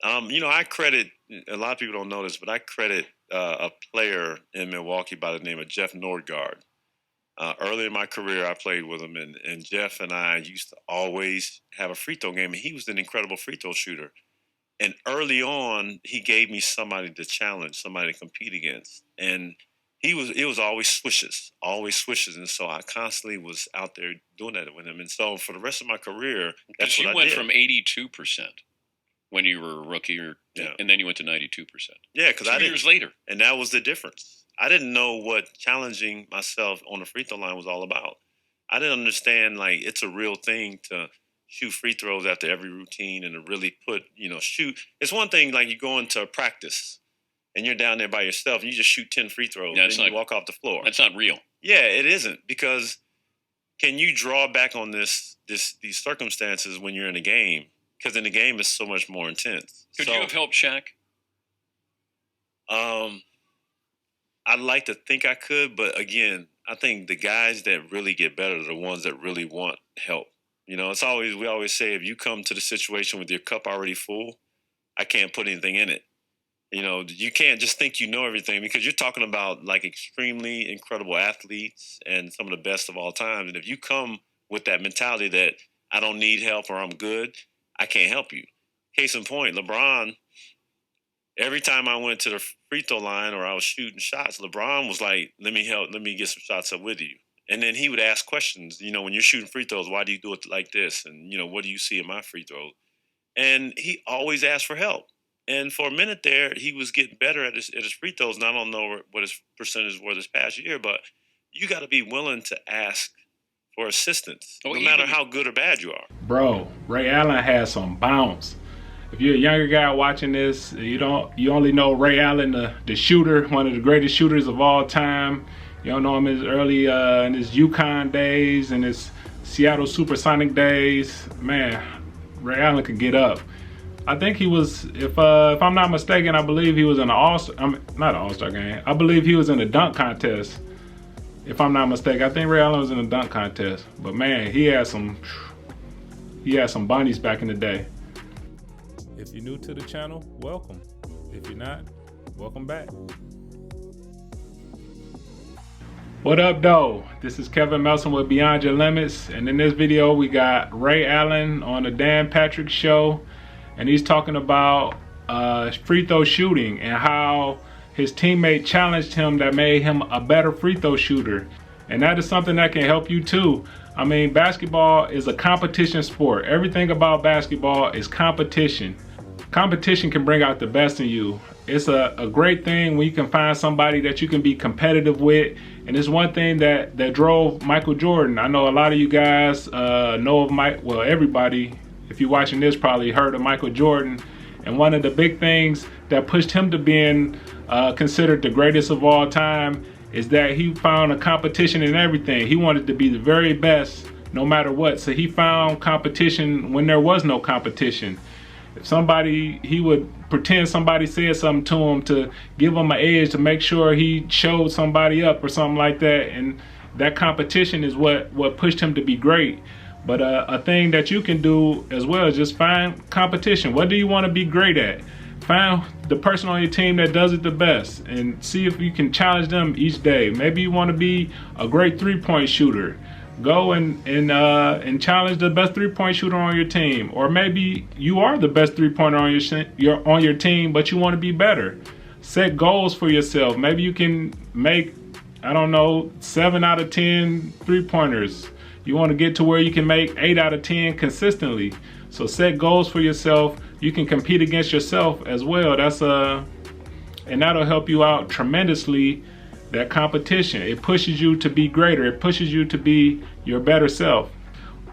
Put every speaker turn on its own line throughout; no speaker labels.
I credit a lot of people don't know this, but I credit a player in Milwaukee by the name of Jeff Nordgaard. Early in my career, I played with him, and Jeff and I used to always have a free throw game, and he was an incredible free throw shooter. And early on, he gave me somebody to challenge, somebody to compete against, and it was always swishes, and so I constantly was out there doing that with him. And so for the rest of my career, that's what I did.
You went from 82% when you were a rookie, and then you went to 92%.
Yeah, because
2 years later,
and that was the difference. I didn't know what challenging myself on the free throw line was all about. I didn't understand like it's a real thing to shoot free throws after every routine and to really shoot. It's one thing like you go into practice and you're down there by yourself and you just shoot 10 free throws and you walk off the floor.
That's not real.
Yeah, it isn't, because can you draw back on these circumstances when you're in a game? Because in the game it's so much more intense.
Could you have helped Shaq?
I'd like to think I could, but again, I think the guys that really get better are the ones that really want help. We always say, if you come to the situation with your cup already full, I can't put anything in it. You can't just think you know everything, because you're talking about like extremely incredible athletes and some of the best of all time. And if you come with that mentality that I don't need help or I'm good, I can't help you. Case in point, LeBron, every time I went to the free throw line or I was shooting shots, LeBron was like, let me get some shots up with you. And then he would ask questions, when you're shooting free throws, why do you do it like this? And, what do you see in my free throws? And he always asked for help. And for a minute there, he was getting better at his free throws. And I don't know what his percentage were this past year, but you got to be willing to ask for assistance, no matter how good or bad you are.
Bro, Ray Allen has some bounce. If you're a younger guy watching this, you only know Ray Allen, the shooter, one of the greatest shooters of all time. You don't know him as early in his UConn days and his Seattle Supersonic days. Man, Ray Allen could get up. I think he was, if I'm not mistaken, I believe he was in not an All-Star game. I believe he was in a dunk contest. If I'm not mistaken, I think Ray Allen was in a dunk contest. But man, he had some bunnies back in the day. If you're new to the channel, welcome. If you're not, welcome back. What up, though? This is Kevin Melson with Beyond Your Limits, and in this video we got Ray Allen on the Dan Patrick Show, and he's talking about free throw shooting and how his teammate challenged him that made him a better free throw shooter. And that is something that can help you too. I mean, basketball is a competition sport. Everything about basketball is competition. Competition can bring out the best in you. It's a great thing when you can find somebody that you can be competitive with. And it's one thing that drove Michael Jordan. I know a lot of you guys know of everybody, if you're watching this, probably heard of Michael Jordan. And one of the big things that pushed him to being considered the greatest of all time is that he found a competition in everything. He wanted to be the very best no matter what. So he found competition when there was no competition. If he would pretend somebody said something to him to give him an edge, to make sure he showed somebody up or something like that. And that competition is what pushed him to be great. But a thing that you can do as well is just find competition. What do you want to be great at? Find the person on your team that does it the best and see if you can challenge them each day. Maybe you want to be a great three-point shooter. Go and challenge the best three-point shooter on your team. Or maybe you are the best three-pointer on your team, but you want to be better. Set goals for yourself. Maybe you can make, 7 out of 10 three-pointers. You want to get to where you can make 8 out of 10 consistently. So set goals for yourself. You can compete against yourself as well. And that'll help you out tremendously. That competition, it pushes you to be greater. It pushes you to be your better self.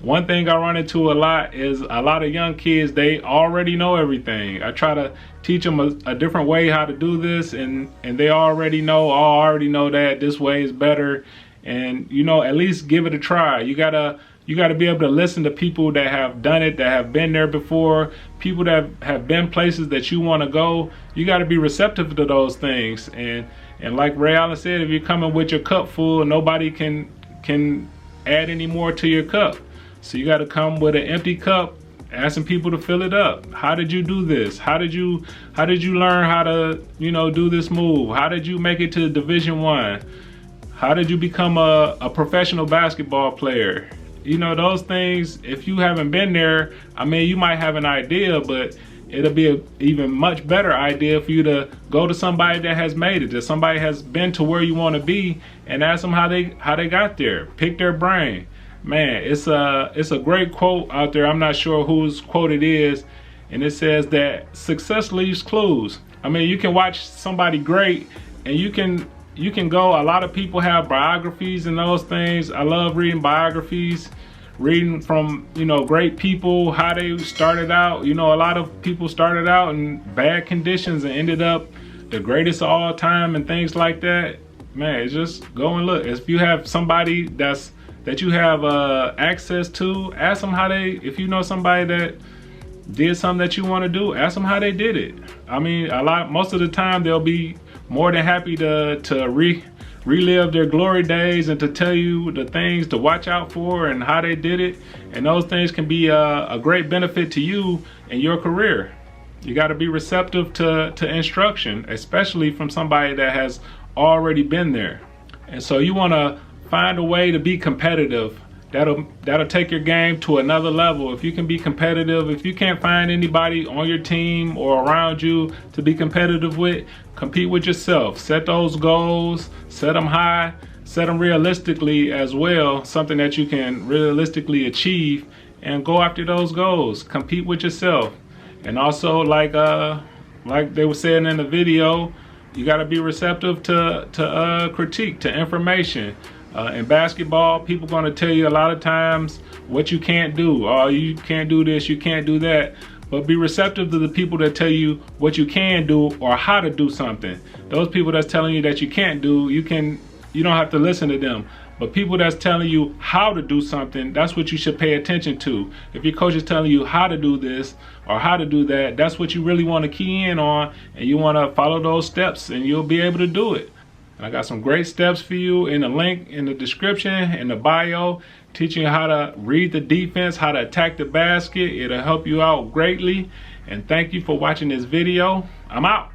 One thing I run into a lot is a lot of young kids, they already know everything. I try to teach them a different way how to do this, and they already know, that this way is better. And at least give it a try. You gotta be able to listen to people that have done it, that have been there before, people that have been places that you want to go. You got to be receptive to those things. And like Ray Allen said, if you're coming with your cup full, nobody can add any more to your cup. So you got to come with an empty cup asking people to fill it up. How did you do this? How did you learn how to, you know, do this move? How did you make it to Division I? How did you become a professional basketball player? You know, those things, if you haven't been there, I mean, you might have an idea, but it'll be an even much better idea for you to go to somebody that has made it, that somebody has been to where you want to be, and ask them how they got there. Pick their brain. Man, it's a great quote out there. I'm not sure whose quote it is, and it says that success leaves clues. I mean, you can watch somebody great, and you can go. A lot of people have biographies and those things. I love reading biographies, reading from, you know, great people, how they started out. You know, a lot of people started out in bad conditions and ended up the greatest of all time and things like that. Man, it's just go and look. If you have somebody that you have access to, ask them how they, if you know somebody that did something that you want to do, ask them how they did it. I mean, most of the time they'll be more than happy to relive their glory days and to tell you the things to watch out for and how they did it. And those things can be a great benefit to you in your career. You got to be receptive to instruction, especially from somebody that has already been there. And so you want to find a way to be competitive. That'll take your game to another level. If you can be competitive, if you can't find anybody on your team or around you to be competitive with, compete with yourself. Set those goals, set them high, set them realistically as well, something that you can realistically achieve, and go after those goals. Compete with yourself. And also, like they were saying in the video, you got to be receptive to critique, to information. In basketball, people going to tell you a lot of times what you can't do. Oh, you can't do this, you can't do that. But be receptive to the people that tell you what you can do or how to do something. Those people that's telling you that you can't do, you don't have to listen to them. But people that's telling you how to do something, that's what you should pay attention to. If your coach is telling you how to do this or how to do that, that's what you really want to key in on, and you want to follow those steps, and you'll be able to do it. And I got some great steps for you in the link in the description, in the bio, teaching you how to read the defense, how to attack the basket. It'll help you out greatly. And thank you for watching this video. I'm out.